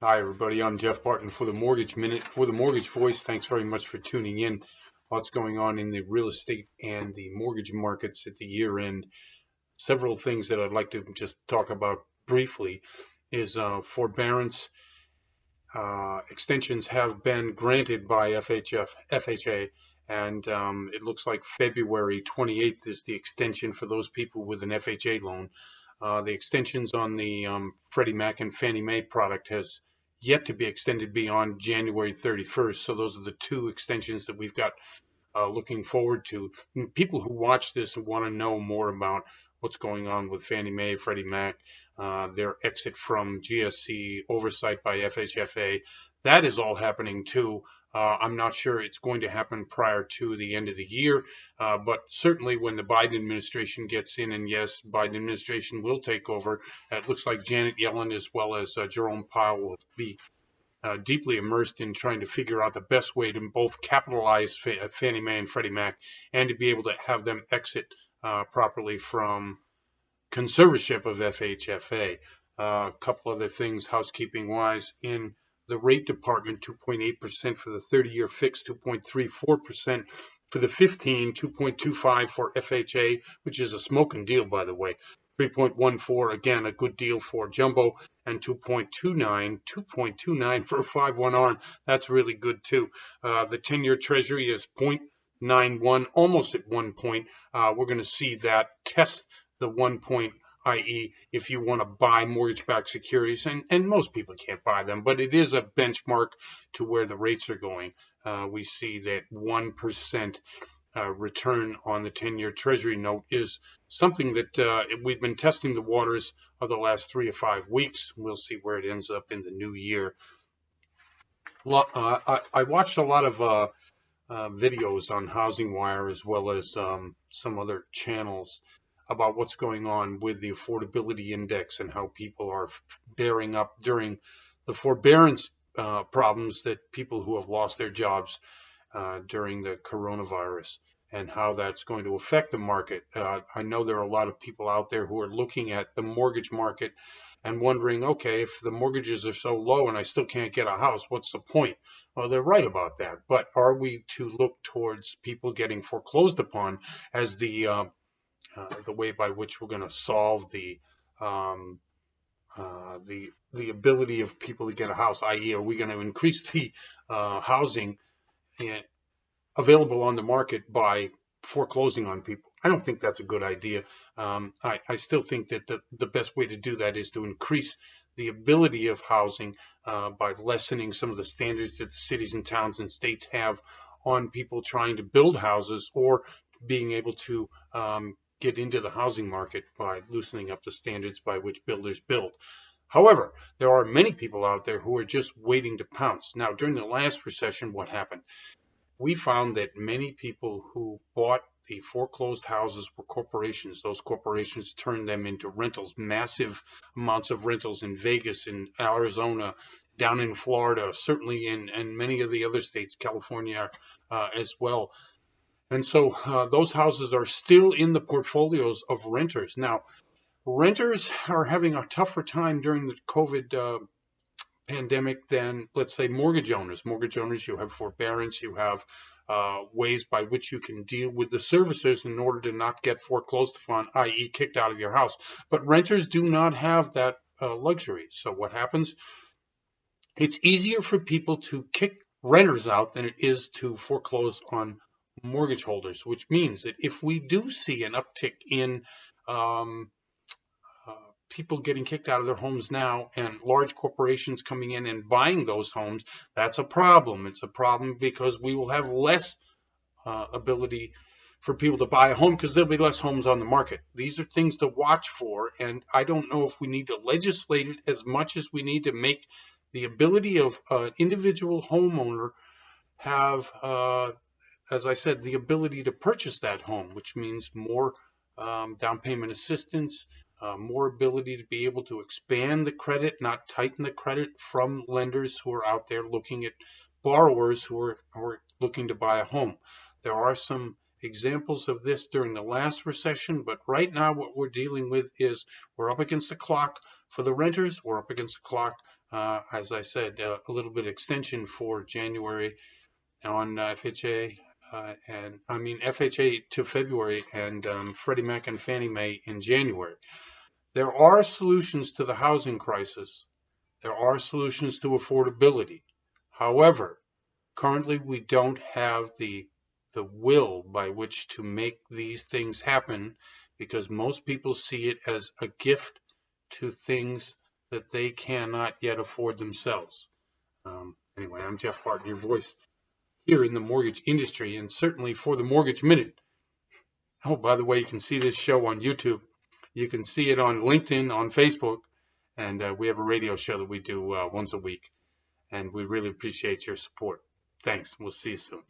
Hi, everybody. I'm Jeff Barton for the Mortgage Minute, for the Mortgage Voice. Thanks very much for tuning in. What's going on in the real estate and the mortgage markets at the year end? Several things that I'd like to just talk about briefly is forbearance extensions have been granted by FHA, and it looks like February 28th is the extension for those people with an FHA loan. The extensions on the Freddie Mac and Fannie Mae product has yet to be extended beyond January 31st. So those are the two extensions that we've got looking forward to. And people who watch this and want to know more about what's going on with Fannie Mae, Freddie Mac, their exit from GSE, oversight by FHFA, that is all happening too. I'm not sure it's going to happen prior to the end of the year, but certainly when the Biden administration gets in, and yes, Biden administration will take over, it looks like Janet Yellen as well as Jerome Powell will be deeply immersed in trying to figure out the best way to both capitalize Fannie Mae and Freddie Mac and to be able to have them exit properly from conservatorship of FHFA. A couple other things housekeeping wise in the rate department, 2.8% for the 30-year fixed, 2.34% for the 15, 2.25 for FHA, which is a smoking deal, by the way. 3.14, again, a good deal for jumbo, and 2.29 for a 5-1 ARM. That's really good too. The 10-year treasury is 0.91, almost at 1 point. We're going to see that test the 1 point, i.e. if you want to buy mortgage-backed securities, and most people can't buy them, but it is a benchmark to where the rates are going. We see that 1% return on the 10-year treasury note is something that we've been testing the waters of the last 3 to 5 weeks. We'll see where it ends up in the new year. I watched a lot of videos on Housing Wire as well as some other channels about what's going on with the affordability index and how people are bearing up during the forbearance problems that people who have lost their jobs during the coronavirus and how that's going to affect the market. I know there are a lot of people out there who are looking at the mortgage market and wondering, okay, if the mortgages are so low and I still can't get a house, what's the point? Well, they're right about that. But are we to look towards people getting foreclosed upon as the way by which we're going to solve the ability of people to get a house, i.e., are we going to increase the housing available on the market by foreclosing on people? I don't think that's a good idea. I still think that the best way to do that is to increase the ability of housing by lessening some of the standards that cities and towns and states have on people trying to build houses or being able to get into the housing market by loosening up the standards by which builders build. However, there are many people out there who are just waiting to pounce. Now, during the last recession, what happened? We found that many people who bought the foreclosed houses were corporations. Those corporations turned them into rentals, massive amounts of rentals in Vegas, in Arizona, down in Florida, certainly in many of the other states, California as well. And so those houses are still in the portfolios of renters. Now, renters are having a tougher time during the COVID pandemic than, let's say, mortgage owners. Mortgage owners, you have forbearance, you have ways by which you can deal with the servicers in order to not get foreclosed upon, i.e. kicked out of your house. But renters do not have that luxury. So what happens? It's easier for people to kick renters out than it is to foreclose on mortgage holders, which means that if we do see an uptick in people getting kicked out of their homes now and large corporations coming in and buying those homes, that's a problem. It's a problem because we will have less ability for people to buy a home because there'll be less homes on the market. These are things to watch for, and I don't know if we need to legislate it as much as we need to make the ability of an individual homeowner have as I said, the ability to purchase that home, which means more down payment assistance, more ability to be able to expand the credit, not tighten the credit from lenders who are out there looking at borrowers who are looking to buy a home. There are some examples of this during the last recession, but right now what we're dealing with is we're up against the clock For the renters, we're up against the clock. As I said, a little bit extension for January on FHA, FHA to February, and Freddie Mac and Fannie Mae in January. There are solutions to the housing crisis. There are solutions to affordability. However, currently we don't have the will by which to make these things happen, because most people see it as a gift to things that they cannot yet afford themselves. Anyway, I'm Jeff Barton, your voice here in the mortgage industry, and certainly for the Mortgage Minute. Oh, by the way, you can see this show on YouTube. You can see it on LinkedIn, on Facebook, and we have a radio show that we do once a week. And we really appreciate your support. Thanks. We'll see you soon.